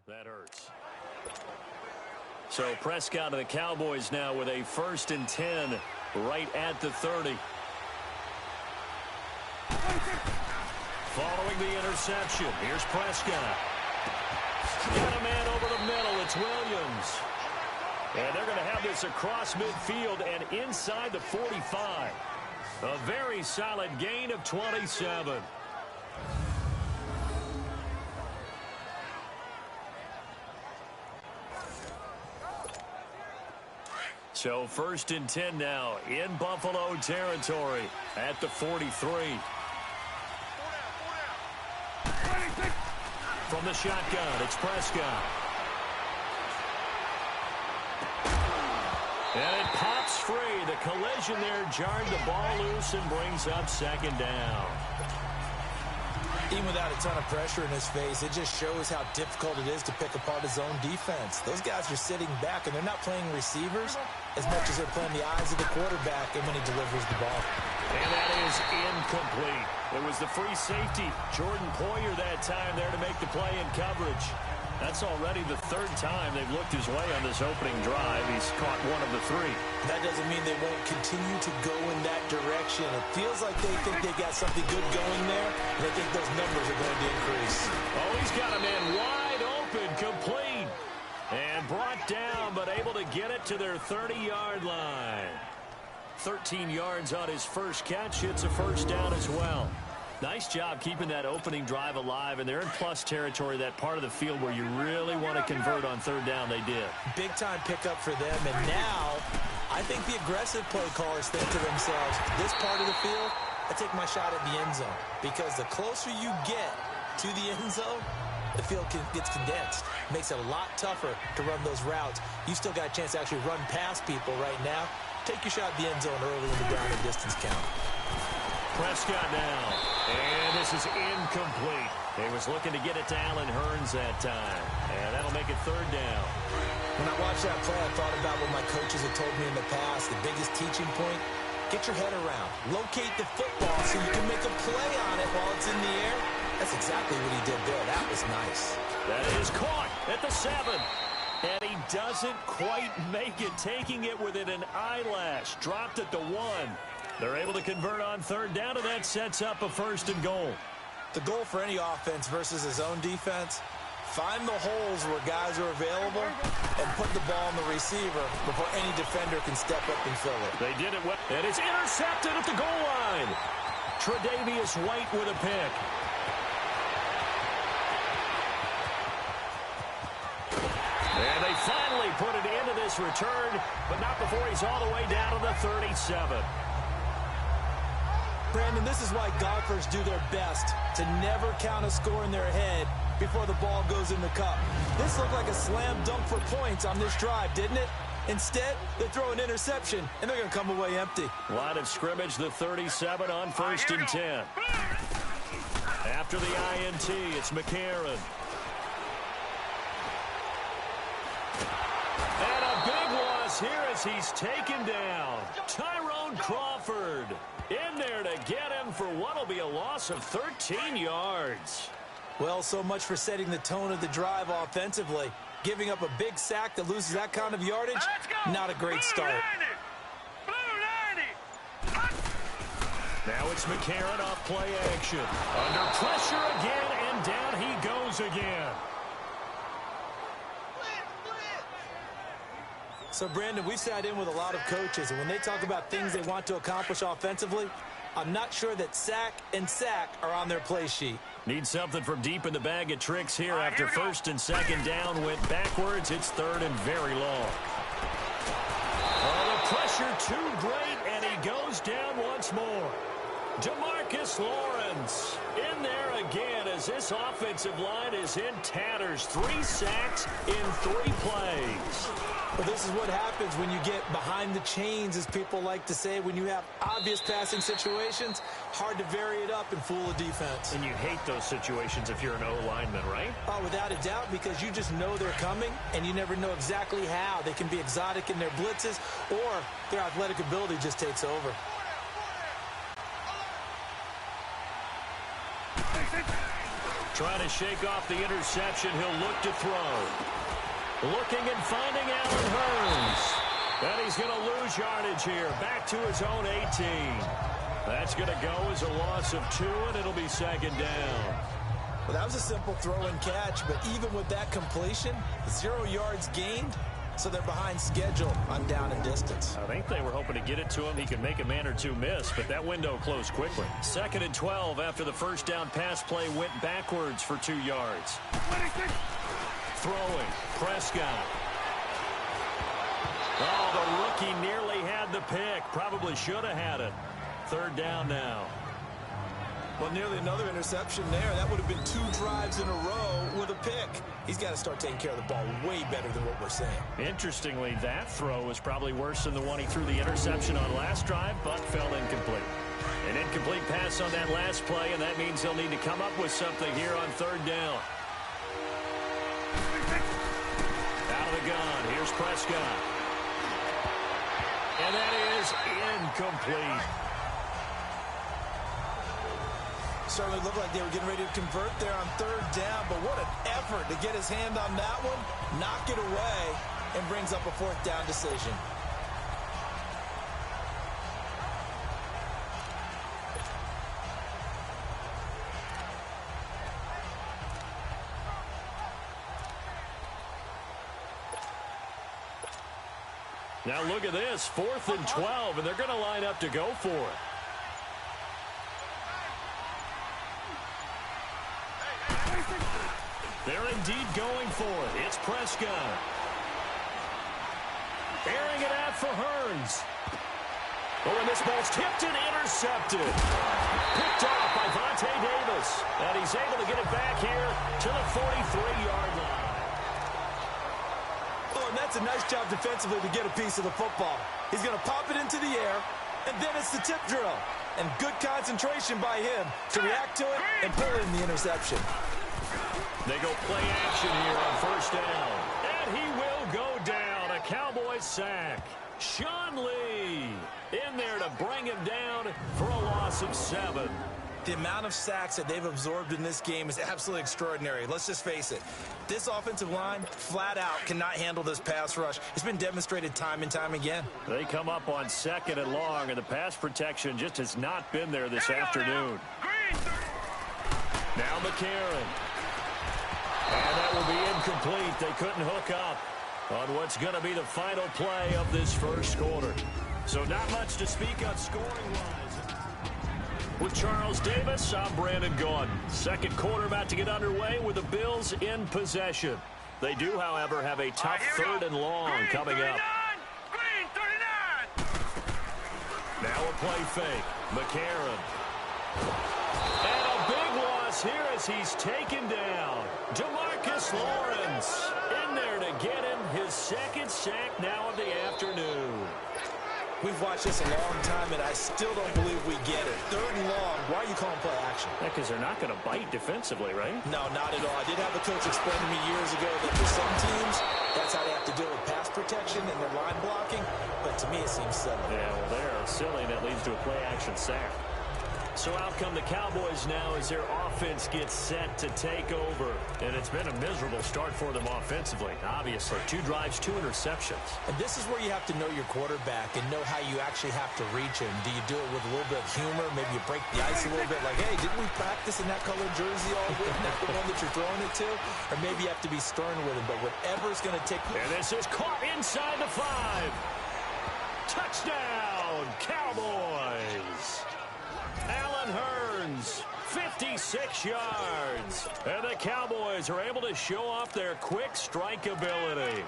That hurts. So Prescott of the Cowboys now with a 1st and 10 right at the 30. Following the interception, here's Prescott. Got a man over the middle. It's Williams. And they're going to have this across midfield and inside the 45. A very solid gain of 27. So 1st and 10 now in Buffalo territory at the 43. From the shotgun, it's Prescott. And it pops free. The collision there jarred the ball loose and brings up 2nd down. Even without a ton of pressure in his face, it just shows how difficult it is to pick apart his own defense. Those guys are sitting back, and they're not playing receivers as much as they're playing the eyes of the quarterback and when he delivers the ball. And that is incomplete. It was the free safety, Jordan Poyer, that time there to make the play in coverage. That's already the 3rd time they've looked his way on this opening drive. He's caught 1 of the 3. That doesn't mean they won't continue to go in that direction. It feels like they think they got something good going there, and they think those numbers are going to increase. Oh, he's got a man wide open, complete, and brought down, but able to get it to their 30-yard line. 13 yards on his first catch. It's a 1st down as well. Nice job keeping that opening drive alive, and they're in plus territory, that part of the field where you really want to convert on 3rd down. They did. Big-time pickup for them, and now I think the aggressive play callers think to themselves, this part of the field, I take my shot at the end zone, because the closer you get to the end zone, the field gets condensed. Makes it a lot tougher to run those routes. You still got a chance to actually run past people right now. Take your shot at the end zone early in the down and distance count. Prescott now. And this is incomplete. He was looking to get it to Allen Hurns that time. And that'll make it 3rd down. When I watched that play, I thought about what my coaches had told me in the past. The biggest teaching point, get your head around. Locate the football so you can make a play on it while it's in the air. That's exactly what he did there. That was nice. That is caught at the 7. And he doesn't quite make it, taking it within an eyelash. Dropped at the 1. They're able to convert on 3rd down, and that sets up a 1st and goal. The goal for any offense versus his own defense, find the holes where guys are available and put the ball on the receiver before any defender can step up and fill it. They did it well, and it's intercepted at the goal line. Tre'Davious White with a pick. And they finally put it into this return, but not before he's all the way down to the 37. Brandon, this is why golfers do their best to never count a score in their head before the ball goes in the cup. This looked like a slam dunk for points on this drive, didn't it? Instead, they throw an interception, and they're going to come away empty. Line of scrimmage, the 37 on 1st and 10. After the INT, it's McCarron. And a big loss here as he's taken down. Tyrone Crawford in there to get him for what will be a loss of 13 yards. Well, so much for setting the tone of the drive offensively. Giving up a big sack that loses that kind of yardage, not a great start. Now it's McCarron off play action. Under pressure again, and down he goes again. So, Brandon, we sat in with a lot of coaches, and when they talk about things they want to accomplish offensively, I'm not sure that sack and sack are on their play sheet. Need something from deep in the bag of tricks here after 1st and 2nd down went backwards. It's 3rd and very long. Oh, the pressure too great, and he goes down once more. DeMarcus Lawrence in there again as this offensive line is in tatters. 3 sacks in 3 plays. Well, this is what happens when you get behind the chains, as people like to say. When you have obvious passing situations, hard to vary it up and fool a defense. And you hate those situations if you're an O-lineman, right? Oh, without a doubt, because you just know they're coming, and you never know exactly how. They can be exotic in their blitzes, or their athletic ability just takes over. Trying to shake off the interception. He'll look to throw. Looking and finding Allen Hurns. And he's going to lose yardage here. Back to his own 18. That's going to go as a loss of 2, and it'll be second down. Well, that was a simple throw and catch, but even with that completion, 0 yards gained, so they're behind schedule on down and distance. I think they were hoping to get it to him. He could make a man or two miss, but that window closed quickly. 2nd and 12 after the first down pass play went backwards for 2 yards. Throwing, Prescott. Oh, the rookie nearly had the pick. Probably should have had it. 3rd down now. Well, nearly another interception there. That would have been 2 drives in a row with a pick. He's got to start taking care of the ball way better than what we're saying. Interestingly, that throw was probably worse than the one he threw the interception on last drive, but fell incomplete. An incomplete pass on that last play, and that means they'll need to come up with something here on 3rd down. Out of the gun, here's Prescott. And that is incomplete. Certainly looked like they were getting ready to convert there on 3rd down, but what an effort to get his hand on that one, knock it away, and brings up a 4th down decision. Now look at this, 4th and 12, and they're going to line up to go for it. They're indeed going for it. It's Prescott. Airing it out for Hurns. Oh, and this ball's tipped and intercepted. Picked off by Vontae Davis. And he's able to get it back here to the 43-yard line. Oh, and that's a nice job defensively to get a piece of the football. He's going to pop it into the air, and then it's the tip drill. And good concentration by him to react to it and pull in the interception. They go play action here on 1st down. And he will go down. A Cowboys sack. Sean Lee in there to bring him down for a loss of 7. The amount of sacks that they've absorbed in this game is absolutely extraordinary. Let's just face it. This offensive line, flat out, cannot handle this pass rush. It's been demonstrated time and time again. They come up on 2nd and long, and the pass protection just has not been there this afternoon. Now McCarron. And that will be incomplete. They couldn't hook up on what's going to be the final play of this first quarter. So not much to speak of scoring-wise. With Charles Davis, I'm Brandon Gaudin. Second quarter about to get underway with the Bills in possession. They do, however, have a tough 3rd and long coming up. Green 39. Now a play fake. McCarron. And a big loss here as he's taken down. DeMarcus Lawrence in there to get him his 2nd sack now of the afternoon. We've watched this a long time, and I still don't believe we get it. 3rd and long. Why are you calling play action? Yeah, because they're not going to bite defensively, right? No, not at all. I did have a coach explain to me years ago that for some teams, that's how they have to deal with pass protection and their line blocking. But to me, it seems silly. Yeah, well, they're silly, and that leads to a play-action sack. So out come the Cowboys now as their offense gets set to take over. And it's been a miserable start for them offensively, obviously. 2 drives, 2 interceptions. And this is where you have to know your quarterback and know how you actually have to reach him. Do you do it with a little bit of humor? Maybe you break the ice a little bit like, hey, didn't we practice in that colored jersey all week? That's the one that you're throwing it to? Or maybe you have to be stern with him. But whatever's going to take... And this is caught inside the 5. Touchdown, Cowboys. Allen Hurns, 56 yards. And the Cowboys are able to show off their quick strike ability.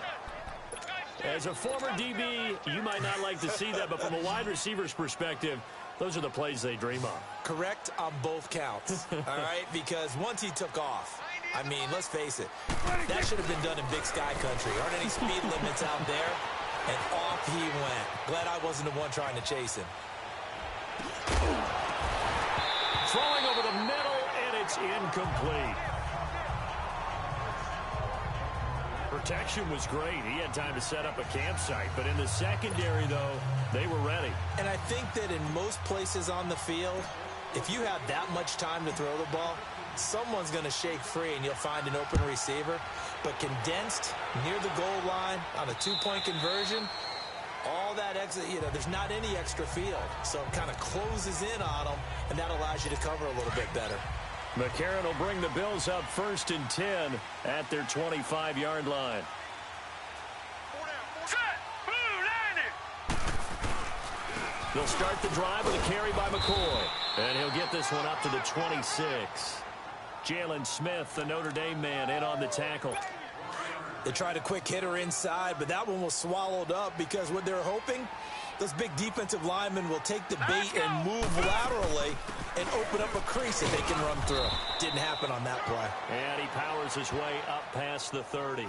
As a former DB, you might not like to see that, but from a wide receiver's perspective, those are the plays they dream of. Correct on both counts, all right? Because once he took off, I mean, let's face it, that should have been done in Big Sky Country. Aren't any speed limits out there? And off he went. Glad I wasn't the one trying to chase him. Throwing over the middle, and it's incomplete. Protection was great. He had time to set up a campsite. But in the secondary, though, they were ready. And I think that in most places on the field, if you have that much time to throw the ball, someone's going to shake free and you'll find an open receiver. But condensed near the goal line on a two-point conversion, all that extra, there's not any extra field. So it kind of closes in on them, and that allows you to cover a little bit better. McCarron will bring the Bills up 1st and 10 at their 25-yard line. They'll start the drive with a carry by McCoy. And he'll get this one up to the 26. Jalen Smith, the Notre Dame man, in on the tackle. They tried a quick hitter inside, but that one was swallowed up because what they're hoping, those big defensive linemen will take the bait and move laterally and open up a crease that they can run through. Didn't happen on that play. And he powers his way up past the 30.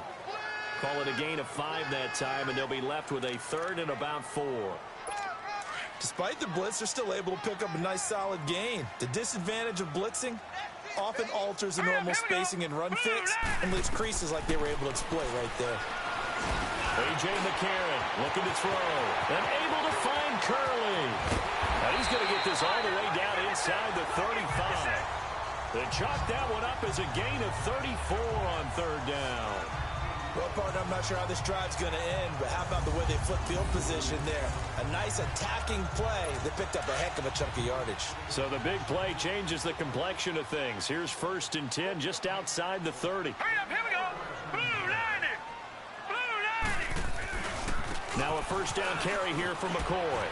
Call it a gain of 5 that time, and they'll be left with a 3rd and about 4. Despite the blitz, they're still able to pick up a nice solid gain. The disadvantage of blitzing often alters the normal spacing and run fix and leaves creases like they were able to exploit right there. A.J. McCarron looking to throw and able to find Curley. And he's going to get this all the way down inside the 35. They chalk that one up as a gain of 34 on 3rd down. Well, partner, I'm not sure how this drive's going to end, but how about the way they flip field position there? A nice attacking play that picked up a heck of a chunk of yardage. So the big play changes the complexion of things. Here's 1st and 10 just outside the 30. Hurry up, here we go. Blue 90. Blue 90. Now a 1st down carry here for McCoy.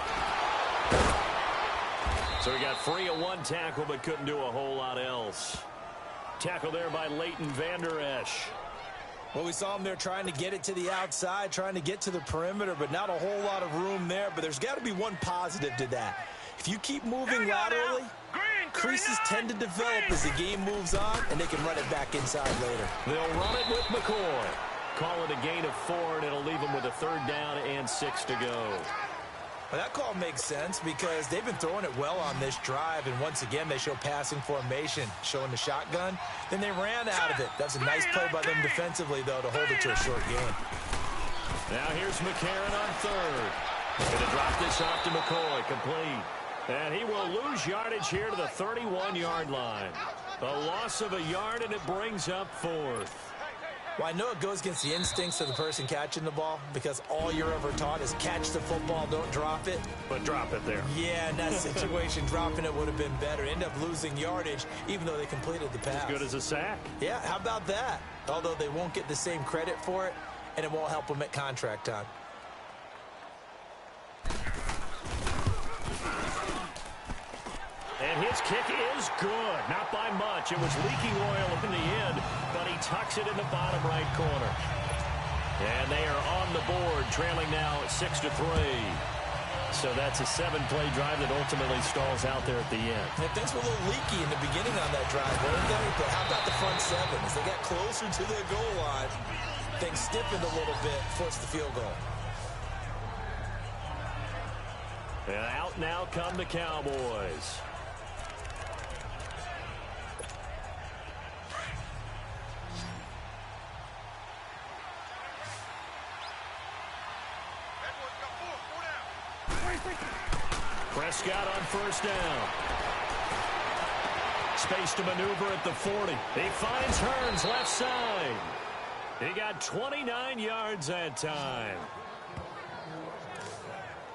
So he got free of one tackle but couldn't do a whole lot else. Tackle there by Leighton Vander Esch. Well, we saw him there trying to get it to the outside, trying to get to the perimeter, but not a whole lot of room there. But there's got to be one positive to that. If you keep moving laterally, creases tend to develop as the game moves on, and they can run it back inside later. They'll run it with McCoy. Call it a gain of 4, and it'll leave them with a 3rd down and 6 to go. Well, that call makes sense because they've been throwing it well on this drive, and once again, they show passing formation, showing the shotgun. Then they ran out of it. That's a nice play by them defensively, though, to hold it to a short game. Now here's McCarron on 3rd. Going to drop this off to McCoy, complete. And he will lose yardage here to the 31-yard line. A loss of a yard, and it brings up 4th. Well, I know it goes against the instincts of the person catching the ball because all you're ever taught is catch the football, don't drop it. But drop it there. Yeah, in that situation, dropping it would have been better. End up losing yardage, even though they completed the pass. As good as a sack. Yeah, how about that? Although they won't get the same credit for it, and it won't help them at contract time. And his kick is good. Not by much. It was leaking oil in the end, but he tucks it in the bottom right corner. And they are on the board, trailing now 6-3. So that's a 7-play drive that ultimately stalls out there at the end. And things were a little leaky in the beginning on that drive, weren't they? But how about the front 7? As they got closer to their goal line, things stiffened a little bit, forced the field goal. And out now come the Cowboys. Prescott on 1st down. Space to maneuver at the 40. He finds Hearns left side. He got 29 yards that time.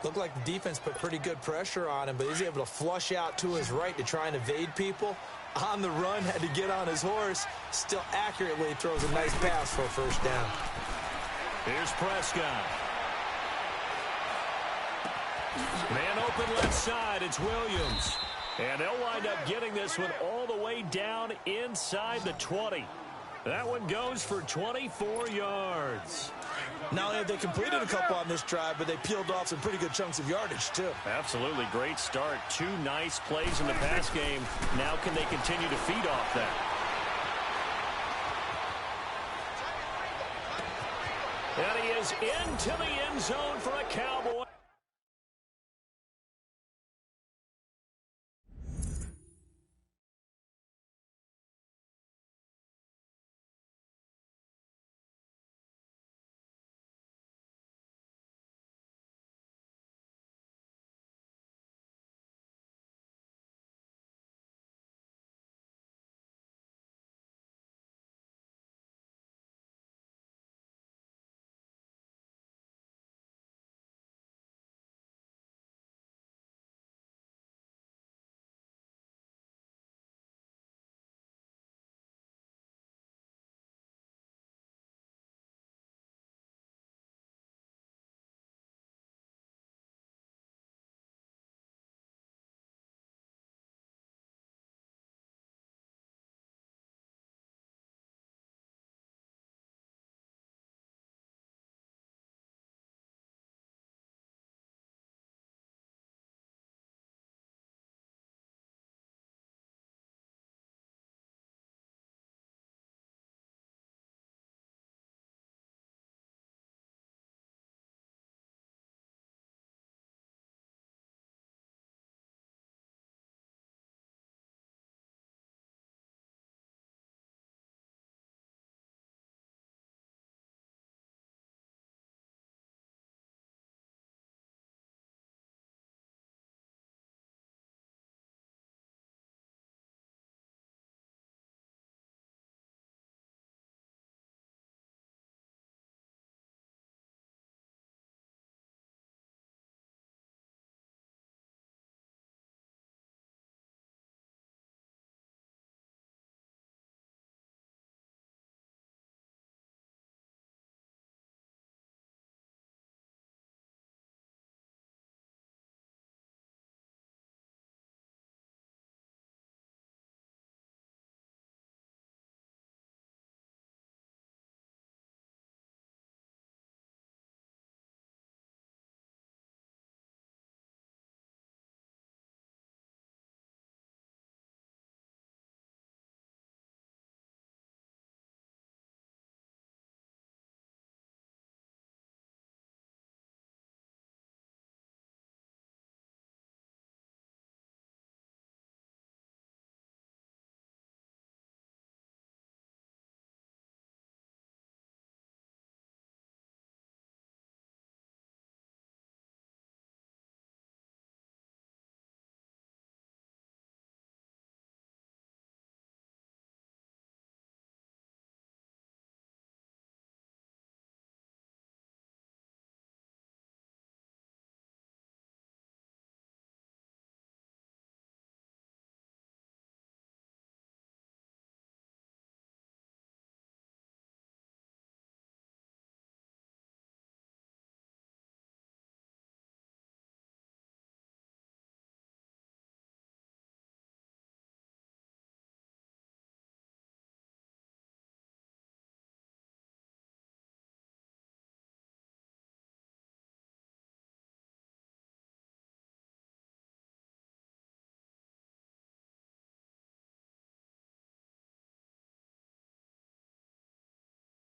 Looked like the defense put pretty good pressure on him, but he's able to flush out to his right to try and evade people. On the run, had to get on his horse. Still accurately throws a nice pass for a 1st down. Here's Prescott. Man open left side, it's Williams. And they'll wind up getting this one all the way down inside the 20. That one goes for 24 yards. Not only have they completed a couple on this drive, but they peeled off some pretty good chunks of yardage, too. Absolutely great start. 2 nice plays in the pass game. Now can they continue to feed off that? And he is into the end zone for a Cowboy.